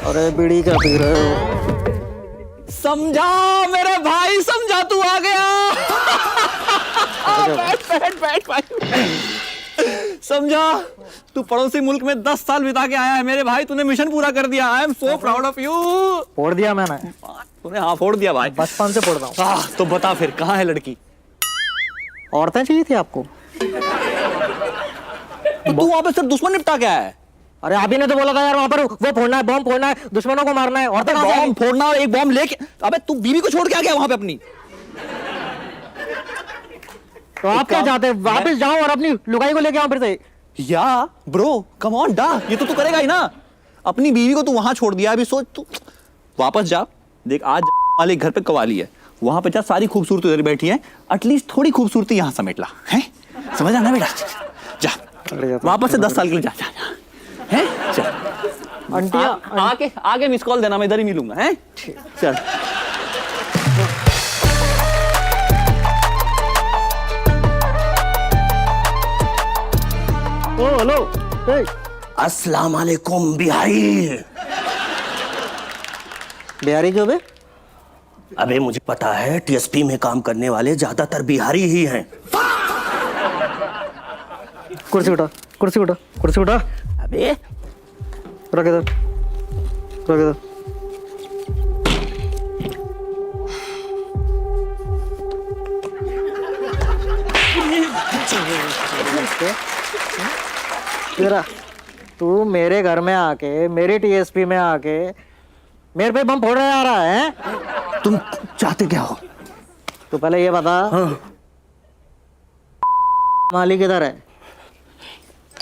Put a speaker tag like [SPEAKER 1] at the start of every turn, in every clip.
[SPEAKER 1] अरे बीड़ी क्या पी रहे हो?
[SPEAKER 2] समझा मेरे भाई, समझा, तू आ गया। बैठ बैठ बैठ भाई। समझा, तू पड़ोसी मुल्क में 10 साल बिता के आया है मेरे भाई, तूने मिशन पूरा कर दिया। I am so proud of you.
[SPEAKER 1] फोड़ दिया मैंने।
[SPEAKER 2] तूने हाँ फोड़ दिया भाई,
[SPEAKER 1] बचपन से फोड़ता हूँ।
[SPEAKER 2] तो बता फिर कहाँ है लड़की?
[SPEAKER 1] औरतें चाहिए थी आपको?
[SPEAKER 2] तो तू वहां पे सिर्फ दुश्मन निपटा क्या है?
[SPEAKER 1] अरे आप ही ने तो बोला था यार वहां पर वो फोड़ना है, बॉम्ब फोड़ना है, दुश्मनों को मारना है। औरतें कहाँ से
[SPEAKER 2] बॉम्ब फोड़ना और एक बॉम्ब लेके, अबे तू बीवी को छोड़ के आ गया वहां पे अपनी?
[SPEAKER 1] तो आप क्या चाहते हैं? वापस जाओ और अपनी लुगाई को लेके आओ फिर से।
[SPEAKER 2] या ब्रो कम ऑन डा, ये तो तू करेगा ही ना। अपनी बीवी को तू वहां छोड़ दिया, अभी सोच तू वापस जा। देख आज वाले घर पे कवाली है, वहां पे जा, सारी खूबसूरती उधर बैठी है, एटलीस्ट थोड़ी खूबसूरती यहां समेट ला है। समझ आना बेटा, जा वापस से 10 साल के लिए जा जा, जा। है चल।
[SPEAKER 1] आंटी
[SPEAKER 2] आगे मिस कॉल देना, मैं इधर ही मिलूंगा। है चल।
[SPEAKER 1] ओ हेलो।
[SPEAKER 3] अस्सलाम वालेकुम बिहारी।
[SPEAKER 1] बिहारी क्यों बे?
[SPEAKER 3] अबे मुझे पता है टीएसपी में काम करने वाले ज्यादातर बिहारी ही हैं।
[SPEAKER 1] कुर्सी उठा, कुर्सी उठा, कुर्सी उठा।
[SPEAKER 3] अबे
[SPEAKER 1] रख इधर, रख इधर। तेरा तू मेरे घर में आके, मेरी टीएसपी में आके मेरे पे बम फोड़ रहा आ रहा है?
[SPEAKER 3] तुम चाहते क्या हो?
[SPEAKER 1] तो पहले ये बता।
[SPEAKER 3] हाँ।
[SPEAKER 1] मालिक किधर है?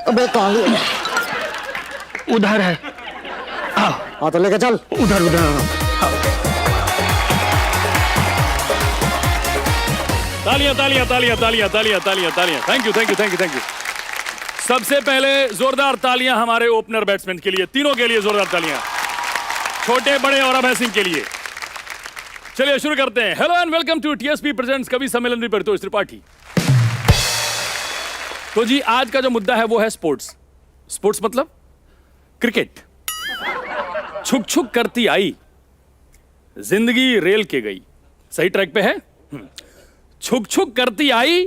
[SPEAKER 1] अबे कहाँ?
[SPEAKER 3] उधर है।
[SPEAKER 1] हाँ तो लेके चल।
[SPEAKER 3] उधर उधर।
[SPEAKER 4] तालियां तालियां तालियां तालियां तालियां तालियां तालियां। Thank you thank you thank you thank you. सबसे पहले जोरदार तालियां हमारे ओपनर बैट्समैन के लिए, तीनों के लिए जोरदार तालियां, छोटे बड़े और अभय सिंह के लिए। चलिए शुरू करते हैं। Hello and welcome to TSP presents कवि सम्मेलन में परितोष त्रिपाठी। तो जी आज का जो मुद्दा है वो है स्पोर्ट्स। स्पोर्ट्स मतलब क्रिकेट। छुक छुक करती आई, जिंदगी रेल के गई। सही ट्रैक पे है? छुक छुक करती आई,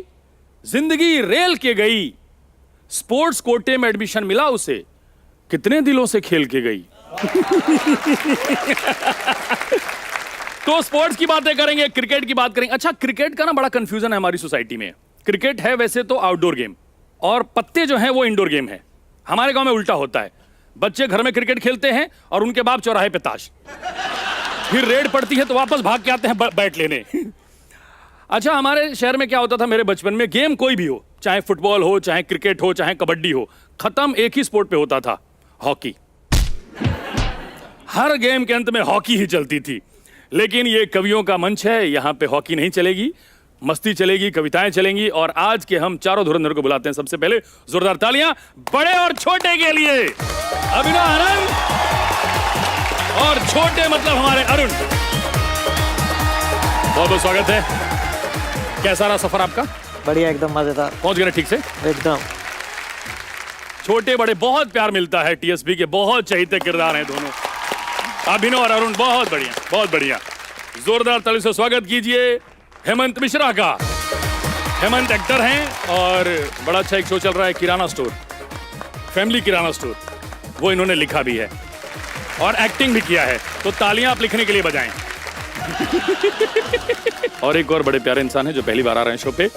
[SPEAKER 4] जिंदगी रेल के गई। स्पोर्ट्स कोटे में एडमिशन मिला उसे, कितने दिलों से खेल के गई। तो स्पोर्ट्स की बातें करेंगे, क्रिकेट की बात करेंगे। अच्छा, क्रिकेट का ना बड़ा कंफ्यूजन है हमारी सोसाइटी में। क्रिकेट है वैसे तो आउटडोर गेम, और पत्ते जो हैं वो इंडोर गेम है। हमारे गांव में उल्टा होता है, बच्चे घर में क्रिकेट खेलते हैं और उनके बाप चौराहे पे ताश। फिर रेड पड़ती है तो वापस भाग के आते हैं बैट लेने। अच्छा, हमारे शहर में क्या होता था मेरे बचपन में, गेम कोई भी हो, चाहे फुटबॉल हो, चाहे क्रिकेट हो, चाहे कबड्डी हो, खत्म एक ही स्पोर्ट पे होता था, हॉकी। हर गेम के अंत में हॉकी ही चलती थी। लेकिन ये कवियों का मंच है, यहाँ पे हॉकी नहीं चलेगी, मस्ती चलेगी, कविताएं चलेंगी। और आज के हम चारों धुरंधर को बुलाते हैं। सबसे पहले जोरदार तालियां बड़े और छोटे के लिए। अभिनव आनंद, और छोटे मतलब हमारे अरुण। बहुत बहुत स्वागत है। कैसा रहा सफर आपका?
[SPEAKER 1] बढ़िया, एकदम मजेदार।
[SPEAKER 4] पहुंच गए ठीक से?
[SPEAKER 1] एकदम।
[SPEAKER 4] छोटे बड़े बहुत प्यार मिलता है, टीएसपी के बहुत चहेते किरदार हैं दोनों, अभिनव और अरुण। बहुत बढ़िया, बहुत बढ़िया। जोरदार ताली से स्वागत कीजिए हेमंत मिश्रा का। हेमंत एक्टर हैं और बड़ा अच्छा एक शो चल रहा है, किराना स्टोर, फैमिली किराना स्टोर। वो इन्होंने लिखा भी है और एक्टिंग भी किया है, तो तालियां आप लिखने के लिए बजाएं। और एक और बड़े प्यारे इंसान है जो पहली बार आ रहे हैं शो पे,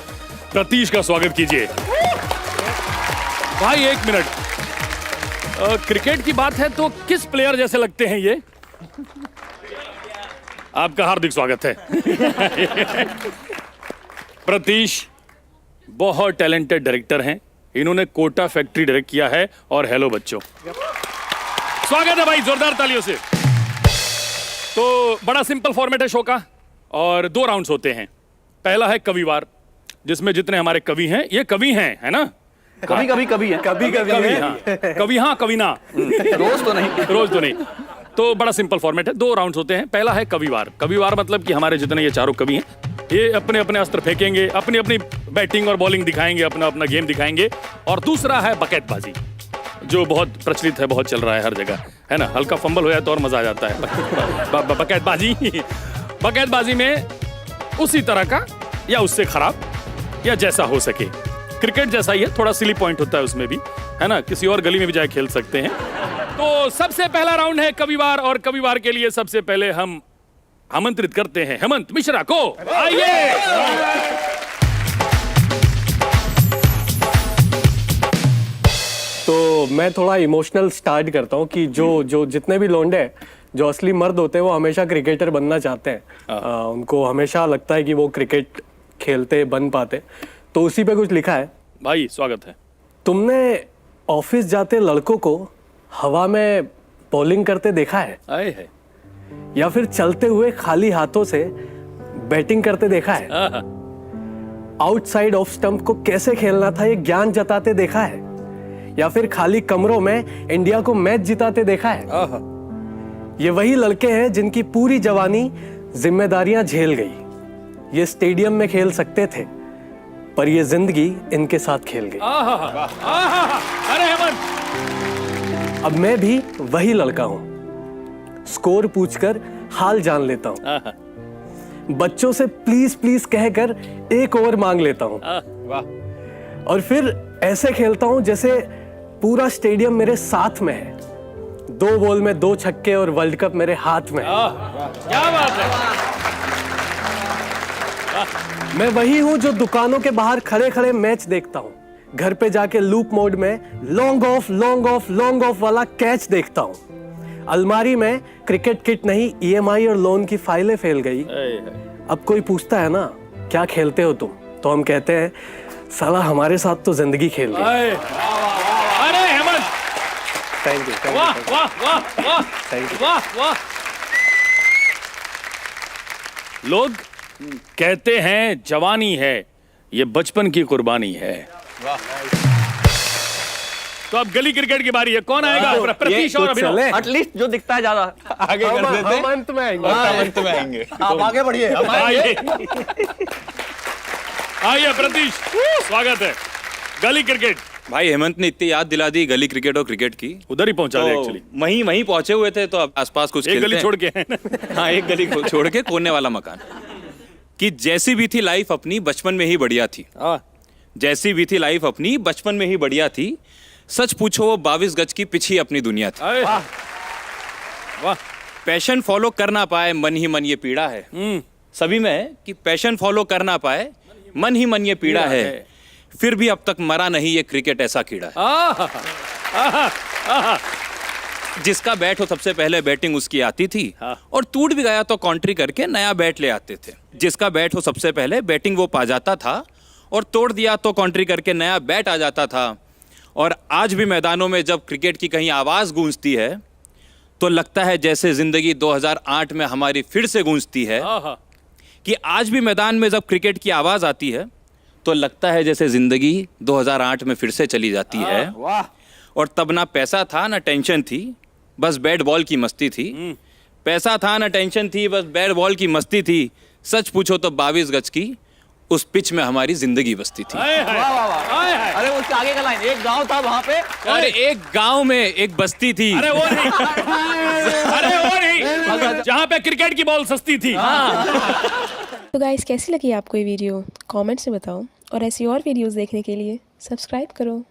[SPEAKER 4] प्रतीश का स्वागत कीजिए। भाई एक मिनट, क्रिकेट की बात है तो किस प्लेयर जैसे लगते हैं ये? आपका हार्दिक स्वागत है। प्रतीश बहुत टैलेंटेड डायरेक्टर हैं, इन्होंने कोटा फैक्ट्री डायरेक्ट किया है और हेलो बच्चों। स्वागत है भाई, जोरदार तालियों से। तो बड़ा सिंपल फॉर्मेट है शो का और 2 राउंड्स होते हैं। पहला है कविवार, जिसमें जितने हमारे कवि हैं, ये कवि हैं, है ना?
[SPEAKER 2] कभी कभी कभी है, कभी कभी
[SPEAKER 4] हाँ, कवि हाँ कवि ना,
[SPEAKER 2] रोज तो नहीं,
[SPEAKER 4] रोज तो नहीं। तो बड़ा सिंपल फॉर्मेट है, 2 राउंड्स होते हैं। पहला है कविवार। कविवार मतलब कि हमारे जितने ये चारों कवि हैं, ये अपने अपने अस्त्र फेंकेंगे, अपनी अपनी बैटिंग और बॉलिंग दिखाएंगे, अपना अपना गेम दिखाएंगे। और दूसरा है बकैतबाजी। जो बहुत प्रचलित है, बहुत चल रहा है हर जगह, है ना। हल्का फंबल हो जाए तो और मजा आ जाता है। बकैतबाजी, बकैतबाजी में उसी तरह का या उससे खराब या जैसा हो सके। क्रिकेट जैसा ही है, थोड़ा सिली पॉइंट होता है उसमें भी, है ना। किसी और गली में भी जाए खेल सकते हैं। तो सबसे पहला राउंड है कविवार, और कविवार के लिए सबसे पहले हम आमंत्रित करते हैं हेमंत मिश्रा को। आइए।
[SPEAKER 5] तो मैं थोड़ा इमोशनल स्टार्ट करता हूँ कि जो जितने भी लोंडे हैं, जो असली मर्द होते हैं, वो हमेशा क्रिकेटर बनना चाहते हैं। उनको हमेशा लगता है कि वो क्रिकेट खेलते बन पाते। तो उसी पे कुछ लिखा है।
[SPEAKER 4] भाई स्वागत है।
[SPEAKER 5] तुमने ऑफिस जाते लड़कों को हवा में बॉलिंग करते देखा है?
[SPEAKER 4] आए है।
[SPEAKER 5] या फिर चलते हुए खाली हाथों से बैटिंग करते देखा है? आउटसाइड ऑफ स्टंप को कैसे खेलना था ये ज्ञान जताते देखा है? या फिर खाली कमरों में इंडिया को मैच जिताते देखा है? ये वही लड़के हैं जिनकी पूरी जवानी जिम्मेदारियां झेल गई। ये स्टेडियम में खेल सकते थे, पर ये जिंदगी इनके साथ खेल गई।
[SPEAKER 4] अरे हेमंत,
[SPEAKER 5] अब मैं भी वही लड़का हूं। स्कोर पूछकर हाल जान लेता हूं। बच्चों से प्लीज प्लीज कहकर एक ओवर मांग लेता हूं। और फिर ऐसे खेलता हूं जैसे पूरा स्टेडियम मेरे साथ में है। 2 बॉल में 2 छक्के और वर्ल्ड कप मेरे हाथ में है।
[SPEAKER 4] क्या बात है।
[SPEAKER 5] मैं वही हूं जो दुकानों के बाहर खड़े खड़े मैच देखता हूं। घर पे जाके लूप मोड में long off long off long off वाला कैच देखता हूं। अलमारी में क्रिकेट किट नहीं, EMI और लोन की फाइलें फैल गई। अब कोई पूछता है ना क्या खेलते हो तुम, तो हम कहते हैं साला हमारे साथ तो जिंदगी खेल रही है।
[SPEAKER 4] अरे हेमंत,
[SPEAKER 5] थैंक यू।
[SPEAKER 4] वाह वाह वाह वाह,
[SPEAKER 5] Thank you.
[SPEAKER 4] वाह वाह। लोग कहते हैं जवानी है, ये बचपन की कुर्बानी है। तो अब गली क्रिकेट की बारी है। कौन आएगा? प्रतीश और अभिनव।
[SPEAKER 2] एटलीस्ट जो दिखता है ज्यादा आगे कर देते हैं।
[SPEAKER 5] हम अंत में आएंगे।
[SPEAKER 2] अंत में आएंगे।
[SPEAKER 3] आप आगे बढ़िए।
[SPEAKER 4] आइए आइए प्रतीश, स्वागत है। गली क्रिकेट
[SPEAKER 6] भाई हेमंत ने इतनी याद दिला दी गली क्रिकेट और क्रिकेट की,
[SPEAKER 4] उधर ही पहुंचा दे
[SPEAKER 6] तो
[SPEAKER 4] एक्चुअली।
[SPEAKER 6] वहीं पहुंचे हुए थे, तो अब आसपास कुछ
[SPEAKER 4] एक
[SPEAKER 6] खेलते
[SPEAKER 4] गली
[SPEAKER 6] हैं।
[SPEAKER 4] छोड़ के हैं।
[SPEAKER 6] हाँ, एक गली को छोड़ के कोने वाला मकान। कि जैसी भी थी लाइफ अपनी बचपन में ही बढ़िया थी। जैसी भी थी लाइफ अपनी बचपन में ही बढ़िया थी। सच पूछो वो 22 गज की पिछी अपनी दुनिया थी।
[SPEAKER 4] वाह वाह।
[SPEAKER 6] पैशन फॉलो कर ना पाए मन ही मन ये पीड़ा है। सभी में है कि पैशन फॉलो कर ना पाए मन ही मन ये पीड़ा है। फिर भी अब तक मरा नहीं ये क्रिकेट ऐसा कीड़ा है। जिसका बैट हो सबसे पहले बैटिंग उसकी आती थी, और टूट भी गया तो कॉन्ट्री करके नया बैट ले आते थे। जिसका बैट हो सबसे पहले बैटिंग वो पा जाता था, और तोड़ दिया तो कॉन्ट्री करके नया बैट आ जाता था। और आज भी मैदानों में जब क्रिकेट की कहीं आवाज़ गूंजती है तो लगता है जैसे जिंदगी 2008 में हमारी फिर से गूंजती है। कि आज भी मैदान में जब क्रिकेट की आवाज़ आती है तो लगता है जैसे जिंदगी 2008 में फिर से चली जाती है। और तब ना पैसा था ना टेंशन थी, बस बैट बॉल की मस्ती थी। पैसा था ना टेंशन थी, बस बैट बॉल की मस्ती थी। सच पूछो तो 22 गज की उस पिच में हमारी जिंदगी बसती थी।
[SPEAKER 2] अरे उसके आगे का लाइन, एक गांव था वहां पे,
[SPEAKER 6] और एक गांव में एक बस्ती थी।
[SPEAKER 4] अरे वो नहीं, अरे वो नहीं, जहाँ पे क्रिकेट की बॉल सस्ती थी।
[SPEAKER 7] तो गाइस कैसी लगी आपको ये वीडियो कमेंट्स में बताओ, और ऐसी और वीडियोस देखने के लिए सब्सक्राइब करो।